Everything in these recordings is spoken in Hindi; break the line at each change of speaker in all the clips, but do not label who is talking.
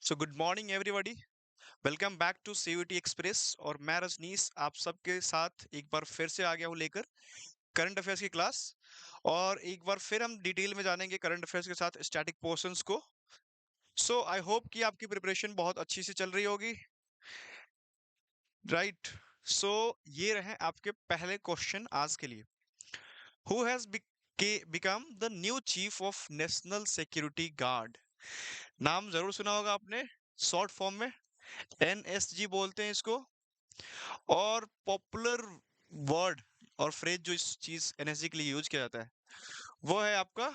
So good morning everybody. Welcome back to CUT Express. और मैं रजनीश आप सबके साथ एक बार फिर से आ गया हूँ लेकर करंट अफेयर्स की क्लास। और एक बार फिर हम डिटेल में जानेंगे करंट अफेयर्स के साथ स्टैटिक पोर्शंस को। सो आई होप कि आपकी प्रिपरेशन बहुत अच्छी से चल रही होगी, राइट? सो ये रहे आपके पहले क्वेश्चन आज के लिए। Who has become the new chief of national security guard? नाम जरूर सुना होगा आपने, शॉर्ट फॉर्म में एनएसजी बोलते हैं इसको। और पॉपुलर वर्ड और फ्रेज जो इस चीज एनएसजी के लिए यूज किया जाता है वो है आपका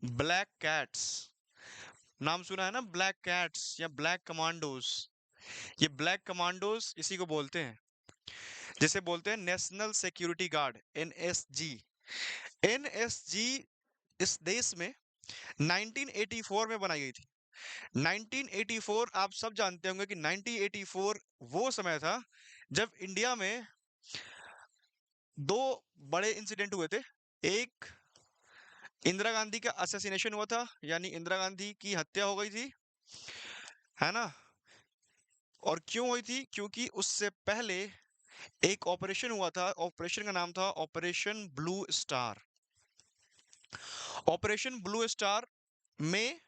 ब्लैक कैट्स। नाम सुना है ना, ब्लैक कैट्स या ब्लैक कमांडोज। ये ब्लैक कमांडोज इसी को बोलते हैं, जिसे बोलते हैं national security guard, NSG. NSG इस देश में 1984 में बनाई गई थी। 1984 आप सब जानते होंगे कि 1984 वो समय था जब इंडिया में दो बड़े इंसिडेंट हुए थे। एक, इंदिरा गांधी का असैसिनेशन हुआ था, यानी इंदिरा गांधी की हत्या हो गई थी, है ना? और क्यों हुई थी? क्योंकि उससे पहले एक ऑपरेशन हुआ था, ऑपरेशन का नाम था operation blue star. Operation blue star में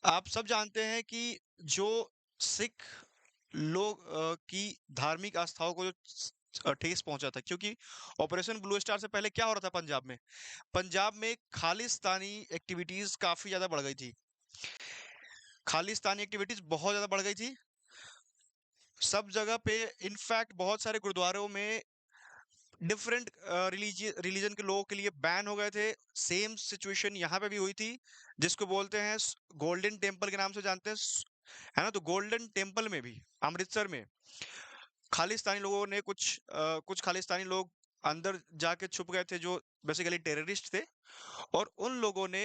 आप सब जानते हैं कि जो सिख लोग की धार्मिक आस्थाओं को जो ठेस पहुंचा था, क्योंकि ऑपरेशन ब्लू स्टार से पहले क्या हो रहा था पंजाब में? पंजाब में खालिस्तानी एक्टिविटीज काफी ज्यादा बढ़ गई थी। खालिस्तानी एक्टिविटीज बहुत ज्यादा बढ़ गई थी सब जगह पे। इनफैक्ट बहुत सारे गुरुद्वारों में डिफरेंट रिलीजन के लोगों के लिए बैन हो गए थे। सेम सिचुएशन यहाँ पे भी हुई थी, जिसको बोलते हैं गोल्डन टेम्पल के नाम से जानते हैं, है ना? तो गोल्डन टेम्पल में भी, अमृतसर में, खालिस्तानी लोगों ने कुछ खालिस्तानी लोग अंदर जाके छुप गए थे, जो बेसिकली टेररिस्ट थे। और उन लोगों ने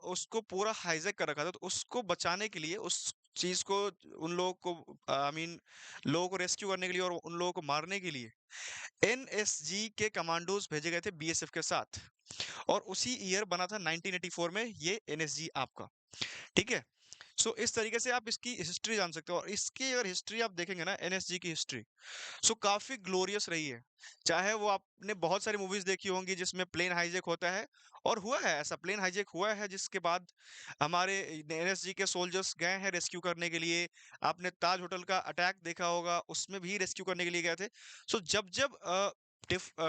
उसको पूरा हाईजैक कर रखा था। तो उसको बचाने के लिए, उस चीज को, उन लोगों को, आई मीन लोगों को रेस्क्यू करने के लिए और उन लोगों को मारने के लिए एनएसजी के कमांडोज भेजे गए थे बीएसएफ के साथ। और उसी ईयर बना था 1984 में ये एनएसजी आपका, ठीक है? सो इस तरीके से आप इसकी हिस्ट्री जान सकते हो। और इसकी अगर हिस्ट्री आप देखेंगे ना, एनएसजी की हिस्ट्री, सो काफी ग्लोरियस रही है। चाहे वो आपने बहुत सारी मूवीज देखी होंगी जिसमें प्लेन हाईजैक होता है, और हुआ है ऐसा, प्लेन हाईजैक हुआ है, जिसके बाद हमारे एनएसजी के सोल्जर्स गए हैं रेस्क्यू करने के लिए। आपने ताज होटल का अटैक देखा होगा, उसमें भी रेस्क्यू करने के लिए गए थे। सो जब जब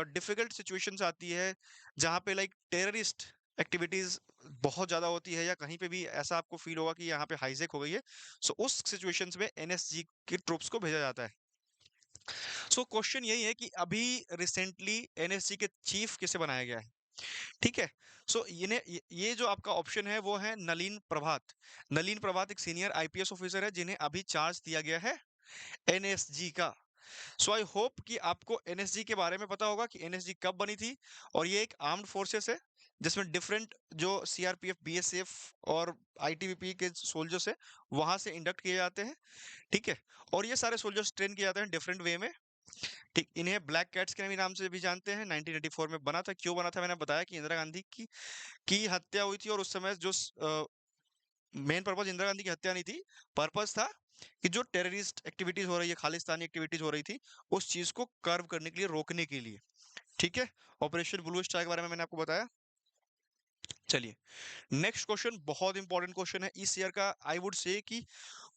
डिफिकल्ट सिचुएशंस आती है, जहाँ पे लाइक टेररिस्ट एक्टिविटीज बहुत ज्यादा होती है, या कहीं पे भी ऐसा आपको फील होगा कि यहाँ पे हाईजैक हो गई है, सो उस सिचुएशंस में एनएसजी की ट्रूप्स को भेजा जाता है। सो क्वेश्चन यही है कि अभी रिसेंटली एनएसजी के चीफ किसे बनाया गया है, ठीक है? सो ये जो आपका ऑप्शन है वो है नलीन प्रभात। नलीन प्रभात एक सीनियर आईपीएस ऑफिसर है, जिन्हें अभी चार्ज दिया गया है एनएसजी का। सो आई होप कि आपको एनएसजी के बारे में पता होगा कि एनएसजी कब बनी थी। और ये एक आर्म्ड फोर्सेस है, जिसमें डिफरेंट जो सीआरपीएफ, बीएसएफ और आईटीबीपी के सोल्जर्स है, वहां से इंडक्ट किए जाते हैं, ठीक है? और ये सारे सोल्जर्स ट्रेन किए जाते हैं डिफरेंट वे में, ठीक। इन्हें ब्लैक कैट्स के नाम से भी जानते हैं। 1984 में बना था। क्यों बना था? मैंने बताया कि इंदिरा गांधी की हत्या हुई थी, और उस समय जो मेन पर्पस इंदिरा गांधी की हत्या नहीं थी, पर्पस था कि जो टेररिस्ट एक्टिविटीज हो रही है, खालिस्तानी एक्टिविटीज हो रही थी, उस चीज को कर्व करने के लिए, रोकने के लिए, ठीक है? ऑपरेशन ब्लू स्टार के बारे में मैंने आपको बताया। चलिए, नेक्स्ट क्वेश्चन बहुत इंपॉर्टेंट क्वेश्चन है इस ईयर का। आई वुड से कि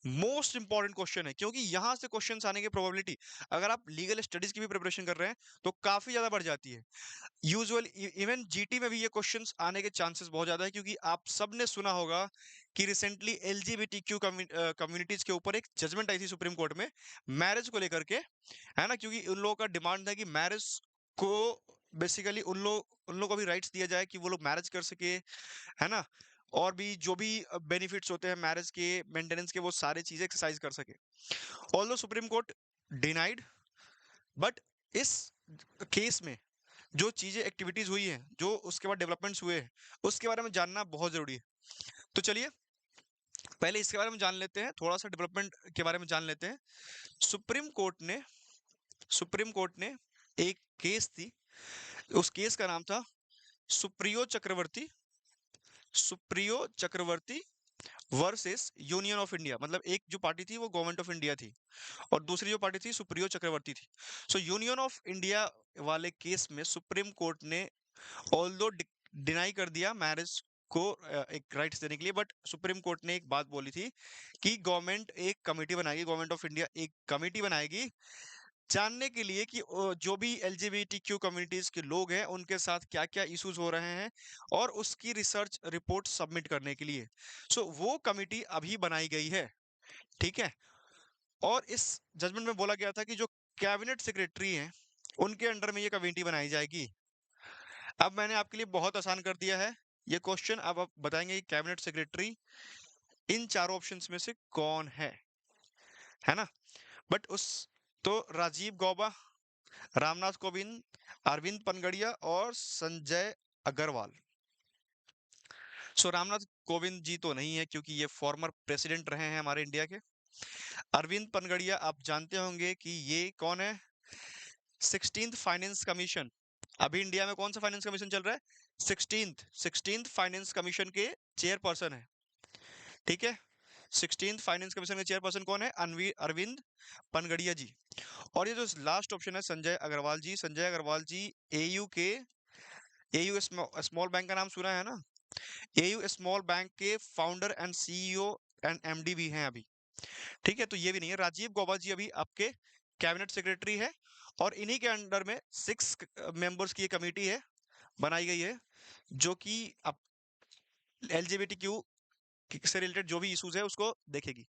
मोस्ट इंपॉर्टेंट क्वेश्चन है, क्योंकि यहां से क्वेश्चंस आने की प्रोबेबिलिटी, अगर आप लीगल स्टडीज की भी प्रिपरेशन कर रहे हैं, तो काफी ज्यादा बढ़ जाती है। यूजुअल इवन जीटी में भी ये क्वेश्चंस आने के चांसेस बहुत ज्यादा है, क्योंकि आप सबने सुना होगा कि रिसेंटली एलजीबीटीक्यू कम्युनिटीज के ऊपर एक जजमेंट आई थी सुप्रीम कोर्ट में, मैरिज को लेकर के, है ना? क्योंकि उन लोगों का डिमांड था कि मैरिज को बेसिकली उन लोगों को भी राइट्स दिया जाए कि वो लोग मैरिज कर सके, है ना? और भी जो भी बेनिफिट्स होते हैं मैरिज के, मेंटेनेंस के, वो सारी चीजें एक्सरसाइज कर सके। Although supreme court denied, but इस केस में जो चीजें, एक्टिविटीज हुई हैं, जो उसके बाद डेवलपमेंट्स हुए हैं, उसके बारे में जानना बहुत जरूरी है। तो चलिए, पहले इसके बारे में जान लेते हैं, थोड़ा सा डेवलपमेंट के बारे में जान लेते हैं। सुप्रीम कोर्ट ने सुप्रीम कोर्ट ने एक केस थी, उस केस का नाम था सुप्रियो चक्रवर्ती, सुप्रियो चक्रवर्ती वर्सेस यूनियन ऑफ इंडिया, मतलब एक जो पार्टी थी वो गवर्नमेंट ऑफ इंडिया थी और दूसरी जो पार्टी थी सुप्रियो चक्रवर्ती थी। सो यूनियन ऑफ इंडिया वाले केस में सुप्रीम कोर्ट ने ऑल्दो डिनाई कर दिया मैरिज को एक राइट्स देने के लिए, बट सुप्रीम कोर्ट ने एक बात बोली थी कि गवर्नमेंट एक कमेटी बनाएगी, गवर्नमेंट ऑफ इंडिया एक कमेटी बनाएगी जानने के लिए कि जो भी एलजीबीटीक्यू कम्युनिटीज के लोग हैं उनके साथ क्या क्या इश्यूज हो रहे हैं और उसकी रिसर्च रिपोर्ट सबमिट करने के लिए। सो वो कमेटी अभी बनाई गई है, ठीक है। और इस जजमेंट में बोला गया था कि जो कैबिनेट सेक्रेटरी हैं उनके अंडर में ये कमेटी बनाई जाएगी। अब मैंने आपके लिए बहुत आसान कर दिया है ये क्वेश्चन। अब आप बताएंगे कि कैबिनेट सेक्रेटरी इन चारों ऑप्शंस में से कौन है ना। बट उस तो राजीव गौबा, रामनाथ कोविंद, अरविंद पनगड़िया और संजय अग्रवाल। सो रामनाथ कोविंद जी तो नहीं है क्योंकि ये फॉर्मर प्रेसिडेंट रहे हैं हमारे इंडिया के। अरविंद पनगड़िया आप जानते होंगे कि ये कौन है, 16th फाइनेंस कमीशन। अभी इंडिया में कौन सा फाइनेंस कमीशन चल रहा है, 16th फाइनेंस कमीशन के चेयरपर्सन है, ठीक है। 16th फाइनेंस कमीशन के चेयरपर्सन कौन है, अरविंद पनगड़िया जी। और ये जो लास्ट ऑप्शन है संजय अग्रवाल जी, संजय अग्रवाल जी एयू के, एयू स्मॉल बैंक का नाम सुना है ना, एयू स्मॉल बैंक के founder and CEO and MD भी हैं अभी, ठीक है। तो ये भी नहीं है। राजीव गौबा जी अभी आपके कैबिनेट सेक्रेटरी है और इन्हीं के अंडर में 6 मेंबर्स की ये कमेटी है, बनाई गई है, जो कि अब एलजीबीटीक्यू से रिलेटेड जो भी इश्यूज है उसको देखेगी।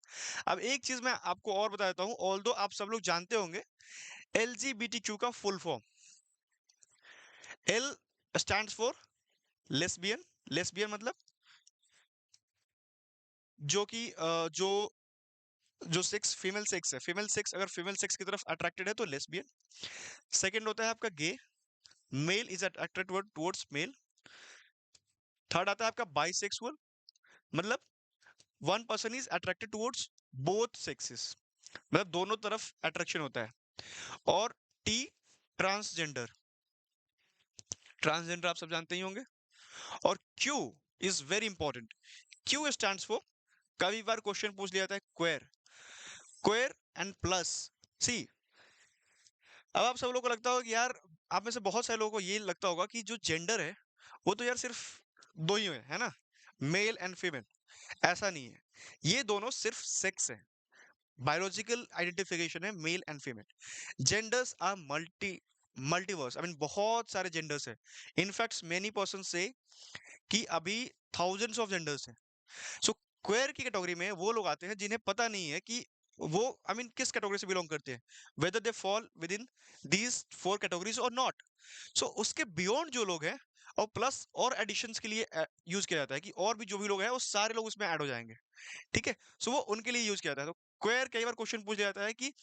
अब एक चीज मैं आपको और बता देता हूं, ऑल्दो आप सब लोग जानते होंगे एलजीबीटीक्यू का full form, L stands for lesbian, lesbian मतलब जो कि जो सेक्स फीमेल सेक्स है, फीमेल सेक्स अगर फीमेल सेक्स की तरफ अट्रैक्टेड है तो लेस्बियन। सेकंड होता है आपका gay, male is attracted towards male. Third आता है आपका बाइसेक्सुअल, मतलब one person is attracted towards both sexes, मतलब दोनों तरफ अट्रैक्शन होता है। और टी, ट्रांसजेंडर, ट्रांसजेंडर आप सब जानते ही होंगे। और Q is very important, Q stands for, कई बार क्वेश्चन पूछ लिया जाता है क्वेर, क्वेर एंड प्लस सी। अब आप सब लोगों को लगता होगा कि यार, आप में से बहुत सारे लोगों को ये लगता होगा कि जो जेंडर है वो तो यार सिर्फ दो ही है ना, मेल एंड फीमेल। ऐसा नहीं है, ये दोनों सिर्फ सेक्स है, बायोलॉजिकल आइडेंटिफिकेशन है male and female. Genders are multiverse, I mean बहुत सारे जेंडर्स है। इनफैक्ट मेनी पर्सन से कि अभी थाउजेंड्स ऑफ जेंडर्स हैं। सो क्वेयर की कैटेगरी में वो लोग आते हैं जिन्हें पता नहीं है कि वो आई मीन किस कैटेगरी से बिलोंग करते हैं, whether they fall with in these 4 categories और नॉट। सो उसके बियॉन्ड जो लोग हैं और प्लस और एडिशंस के लिए यूज किया जाता है कि और भी जो भी लोग हैं वो सारे लोग उसमें ऐड हो जाएंगे, ठीक है। सो वो उनके लिए यूज किया जाता है। तो क्वेयर कई बार क्वेश्चन पूछ जाता है कि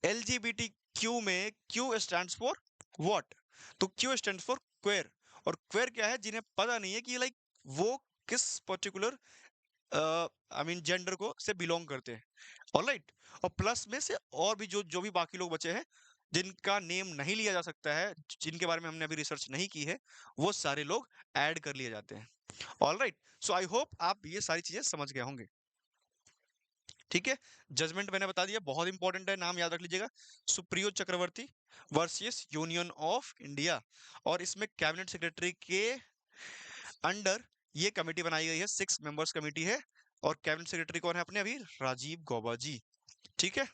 एलजीबीटी क्यू में क्यू स्टैंड्स फॉर व्हाट, तो क्यू स्टैंड्स फॉर क्वेयर। और क्वेयर क्या है, जिन्हें पता नहीं है कि लाइक वो किस पर्टिकुलर आई मीन जेंडर को से बिलोंग करते हैं, ऑलराइट। और प्लस में से और भी जो जो भी बाकी लोग बचे हैं जिनका नेम नहीं लिया जा सकता है, जिनके बारे में हमने अभी रिसर्च नहीं की है, वो सारे लोग ऐड कर लिए जाते हैं, ऑलराइट। सो आई होप आप ये सारी चीजें समझ गए होंगे, ठीक है। जजमेंट मैंने बता दिया, बहुत इंपॉर्टेंट है, नाम याद रख लीजिएगा, सुप्रियो चक्रवर्ती वर्सेस यूनियन ऑफ इंडिया। और इसमें कैबिनेट सेक्रेटरी के अंडर ये कमेटी बनाई गई है, 6 मेंबर्स कमेटी है। और कैबिनेट सेक्रेटरी कौन है अपने अभी, राजीव गौबा जी, ठीक है।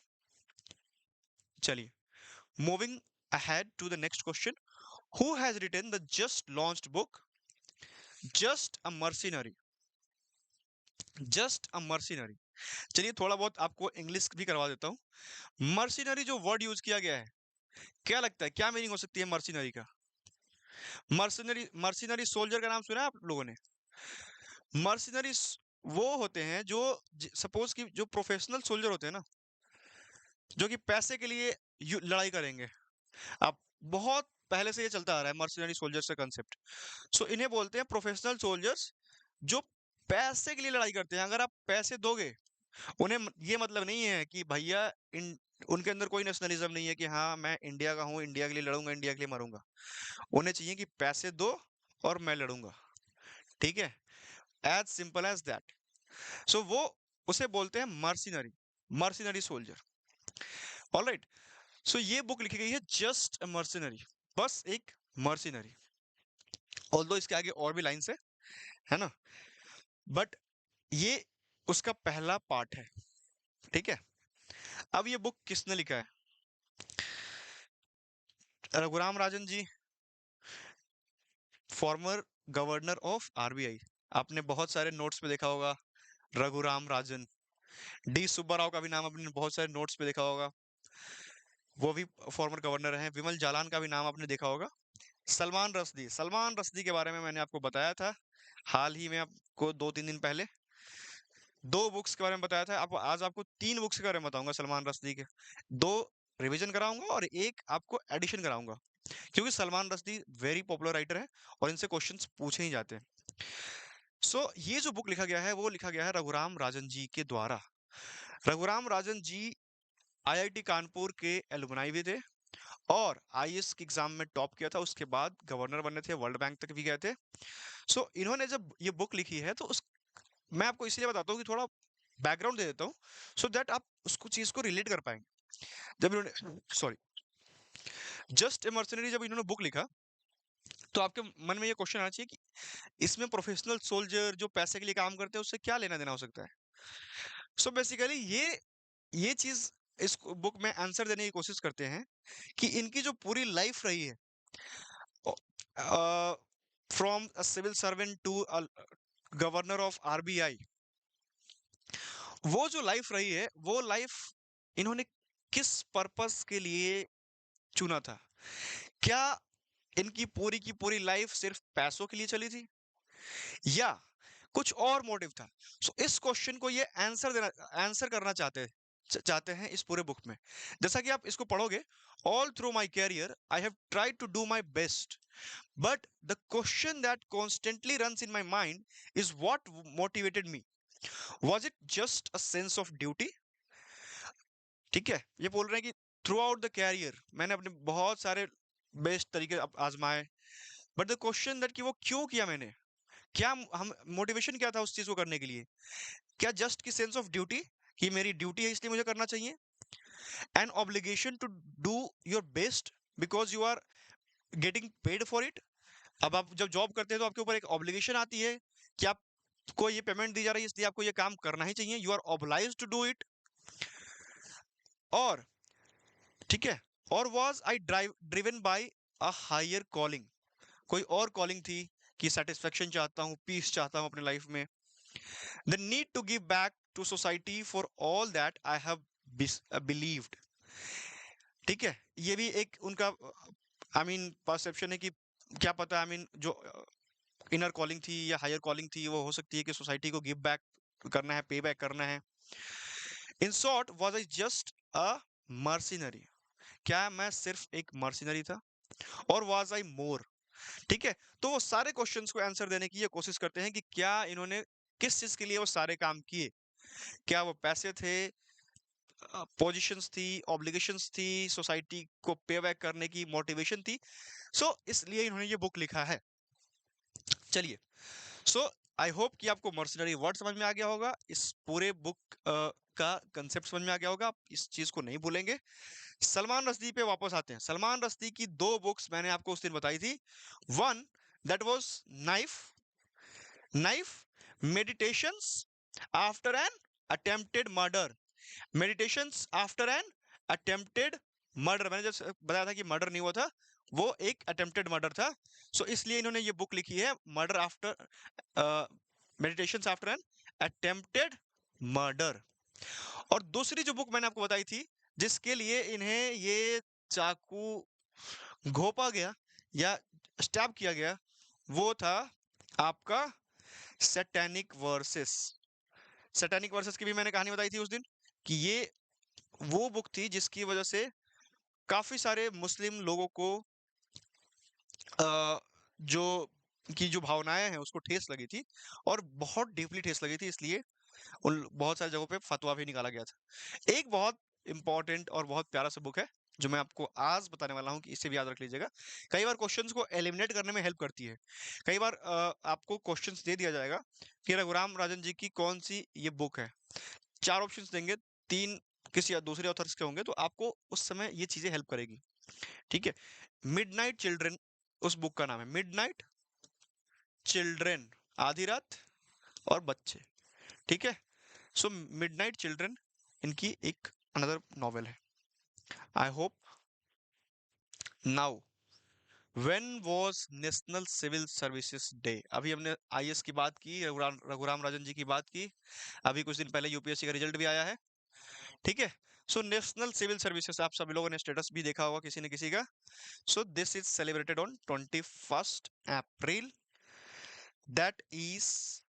चलिए, moving ahead to the next question, who has written the just launched book just a mercenary, just a mercenary. चलिए थोड़ा बहुत आपको इंग्लिश भी करवा देता हूं। मर्सिनरी जो वर्ड यूज किया गया है, क्या लगता है क्या मीनिंग हो सकती है मर्सिनरी का। मर्सिनरी, मर्सिनरी सोल्जर का नाम सुना है आप लोगों ने। मर्सिनरी वो होते हैं जो सपोज कि जो प्रोफेशनल सोल्जर होते हैं ना, जो कि पैसे के लिए लड़ाई करेंगे। अब बहुत पहले से ये चलता आ रहा है मर्सिनरी सोल्जर्स का कंसेप्ट। सो इन्हें बोलते हैं प्रोफेशनल सोल्जर्स जो पैसे के लिए लड़ाई करते हैं। अगर आप पैसे दोगे उन्हें, ये मतलब नहीं है कि भैया इन उनके अंदर कोई नेशनलिज्म नहीं है कि हाँ मैं इंडिया का हूँ, इंडिया के लिए लड़ूंगा, इंडिया के लिए मरूंगा। उन्हें चाहिए कि पैसे दो और मैं लड़ूंगा, ठीक है, एज सिंपल एज दैट। सो वो उसे बोलते हैं मर्सिनरी, मर्सिनरी सोल्जर। ऑलराइट, सो ये बुक लिखी गई है जस्ट अ मर्सिनरी, बस एक मर्सिनरी। ऑल्दो इसके आगे और भी लाइन्स है ना, बट ये उसका पहला पार्ट है, ठीक है। अब ये बुक किसने लिखा है? Raghuram Rajan ji, former governor of RBI. आपने बहुत सारे नोट्स पे देखा होगा रघुराम राजन। डी सुब्बा राव का भी नाम आपने बहुत सारे नोट्स पे देखा होगा, वो भी फॉर्मर गवर्नर हैं। विमल जालान का भी नाम आपने देखा होगा। सलमान रश्दी, सलमान रश्दी के बारे में मैंने आपको बताया था हाल ही में, आपको 2-3 दिन पहले 2 बुक्स के बारे में बताया था। आपको आज आपको 3 बुक्स के बारे में बताऊंगा सलमान रश्दी के। 2 रिवीजन कराऊंगा और एक आपको एडिशन कराऊंगा, क्योंकि Salman Rushdie very popular writer है और इनसे क्वेश्चंस पूछे ही जाते हैं। ये जो बुक लिखा गया है वो लिखा गया है रघुराम राजन जी के द्वारा। रघुराम राजन जी आईआईटी कानपुर के एलुमनाई भी थे और आईएएस के एग्जाम में टॉप किया था, उसके बाद गवर्नर बने थे, वर्ल्ड बैंक तक भी गए थे। इन्होंने जब ये बुक लिखी है तो उस मैं आपको इसलिए बताता हूँ कि थोड़ा बैकग्राउंड दे देता हूँ, सो दैट आप उसको चीज को रिलेट कर पाएंगे। जब इन्होंने सॉरी जस्ट ए मर्सनरी जब इन्होंने बुक लिखा, तो आपके मन में ये क्वेश्चन आना चाहिए कि इसमें प्रोफेशनल सोल्जर जो पैसे के लिए काम करते हैं उससे क्या लेना देना हो सकता है। बेसिकली ये चीज इस बुक में आंसर देने की कोशिश करते हैं कि इनकी जो पूरी लाइफ रही है, from a civil servant to governor of RBI, वो जो लाइफ रही है वो लाइफ इन्होंने किस पर्पस के लिए चुना था। क्या इनकी पूरी की पूरी लाइफ सिर्फ पैसों के लिए चली थी या कुछ और मोटिव था? इस क्वेश्चन को ये आंसर करना चाहते हैं इस पूरे बुक में। जैसा कि आप इसको पढ़ोगे, all through my career I have tried to do my best, but the question that constantly runs in my mind is what motivated me, was it just a sense of duty? ठीक है, ये बोल रहे हैं कि थ्रू आउट द कैरियर मैंने अपने बहुत सारे बेस्ट तरीके आजमाए, बट द क्वेश्चन दैट कि वो क्यों किया मैंने, क्या हम मोटिवेशन क्या था उस चीज को करने के लिए? क्या जस्ट की सेंस ऑफ ड्यूटी, कि मेरी ड्यूटी है इसलिए मुझे करना चाहिए? An obligation to do your best because you are getting paid for it. अब आप जब जॉब करते हैं तो आपके ऊपर एक ऑब्लिगेशन आती है कि आपको ये पेमेंट दी जा रही है इसलिए आपको ये काम करना ही चाहिए, you are obliged to do it. और ठीक है, और was I driven by a higher calling, कोई और कॉलिंग थी कि सेटिस्फेक्शन चाहता हूँ, पीस चाहता हूँ अपने लाइफ में। The need to give back to society for all that I have believed. ठीक है, ये भी एक उनका परसेप्शन है कि क्या पता जो इनर कॉलिंग थी या हायर कॉलिंग थी वो हो सकती है कि सोसाइटी को गिव बैक करना है, पे बैक करना है। In short was I just a mercenary, क्या मैं सिर्फ एक मर्सिनरी था? और वाज आई मोर? ठीक है, तो वो सारे क्वेश्चंस को आंसर देने की ये कोशिश करते हैं कि क्या इन्होंने किस चीज के लिए वो सारे काम किए। क्या वो पैसे थे, पोजीशंस थी, ऑब्लिगेशंस थी, सोसाइटी को पे बैक करने की मोटिवेशन थी? इसलिए इन्होंने ये बुक लिखा है। चलिए, सो आई होप कि आपको मर्सिनरी वर्ड समझ में आ गया होगा, इस पूरे बुक का कंसेप्ट समझ में आ गया होगा, आप इस चीज को नहीं भूलेंगे। सलमान रश्दी पे वापस आते हैं। सलमान रश्दी की 2 बुक्स मैंने आपको उस दिन बताई थी। One that was Knife, meditations after an attempted murder, meditations after an attempted murder. मैंने जैसे बताया था कि मर्डर नहीं हुआ था, वो एक अटेम्प्टेड मर्डर था। इसलिए इन्होंने ये बुक लिखी है, murder after meditations after an attempted murder. और दूसरी जो बुक मैंने आपको बताई थी जिसके लिए इन्हें ये चाकू घोंपा गया या स्टैब किया गया, वो था आपका सैटेनिक वर्सेस। सैटेनिक वर्सेस की भी मैंने कहानी बताई थी उस दिन कि ये वो बुक थी जिसकी वजह से काफी सारे मुस्लिम लोगों को अ, जो जो भावनाएं हैं उसको ठेस लगी थी, और बहुत डीपली ठेस लगी थी, इसलिए उन बहुत सारी जगहों पे फतवा भी निकाला गया था। एक बहुत इंपॉर्टेंट और बहुत प्यारा सा बुक है जो मैं आपको आज बताने वाला हूँ कि इसे भी याद रख लीजिएगा। कई बार क्वेश्चंस को एलिमिनेट करने में हेल्प करती है। कई बार आपको क्वेश्चंस दे दिया जाएगा कि रघुराम राजन जी की कौन सी ये बुक है, 4 ऑप्शंस देंगे, 3 किसी दूसरे ऑथर्स के होंगे, तो आपको उस समय ये चीजें हेल्प करेगी। ठीक है, मिडनाइट चिल्ड्रन उस बुक का नाम है, मिडनाइट चिल्ड्रन, आधी रात और बच्चे। ठीक है, सो मिडनाइट चिल्ड्रन इनकी एक अनदर नॉवेल है। I hope now, when was national civil services day? अभी हमने आईएएस की बात की, रघुराम राजन जी की बात की, अभी कुछ दिन पहले यूपीएससी का रिजल्ट भी आया है। ठीक है, सो नेशनल सिविल सर्विसेज, आप सभी लोगों ने स्टेटस भी देखा होगा किसी न किसी का। So this is celebrated on 21st April, that is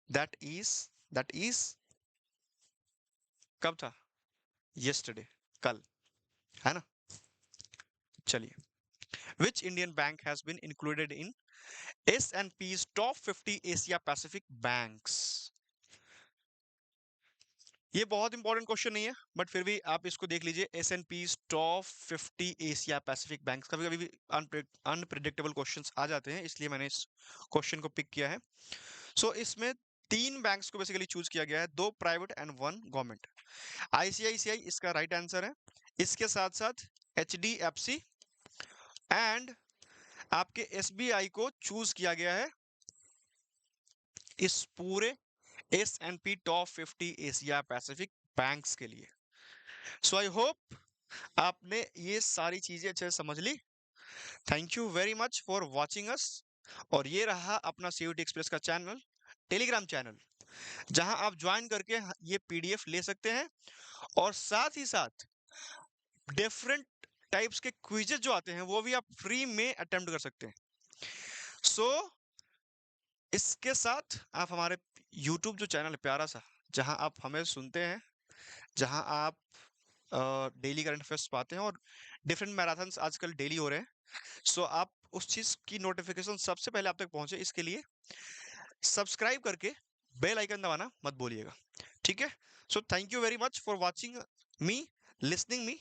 that is कब था? यस्टरडे, कल, है ना? चलिए, which Indian bank has been included in S&P's top 50 Asia Pacific banks? ये बहुत इंपॉर्टेंट क्वेश्चन नहीं है, बट फिर भी आप इसको देख लीजिए। S&P's top 50 Asia Pacific banks, कभी कभी भी अनप्रिडिक्टेबल क्वेश्चंस आ जाते हैं, इसलिए मैंने इस क्वेश्चन को पिक किया है। सो इसमें 3 बैंक्स को बेसिकली चूज किया गया है, 2 प्राइवेट एंड 1 गवर्नमेंट। आईसीआईसीआई इसका राइट आंसर है। इसके साथ साथ एचडीएफसी एंड आपके एसबीआई को चूज किया गया है इस पूरे S&P top 50 Asia Pacific banks के लिए। सो आई होप आपने ये सारी चीजें अच्छे से समझ ली। Thank you very much for watching us. और ये रहा अपना सीयूटी एक्सप्रेस का चैनल, टेलीग्राम चैनल, जहां आप ज्वाइन करके ये पीडीएफ ले सकते हैं, और साथ ही साथ डिफरेंट टाइप्स के क्विजेज जो आते हैं वो भी आप फ्री में अटेम्प्ट कर सकते हैं। सो इसके साथ आप हमारे यूट्यूब जो चैनल है प्यारा सा, जहां आप हमें सुनते हैं, जहां आप डेली करंट अफेयर्स पाते हैं, और डिफरेंट मैराथन्स आजकल डेली हो रहे हैं, सो आप उस चीज की नोटिफिकेशन सबसे पहले आप तक पहुंचे, इसके लिए सब्सक्राइब करके बेल आइकन दबाना मत भूलिएगा। ठीक है, so thank you very much for watching me, listening me.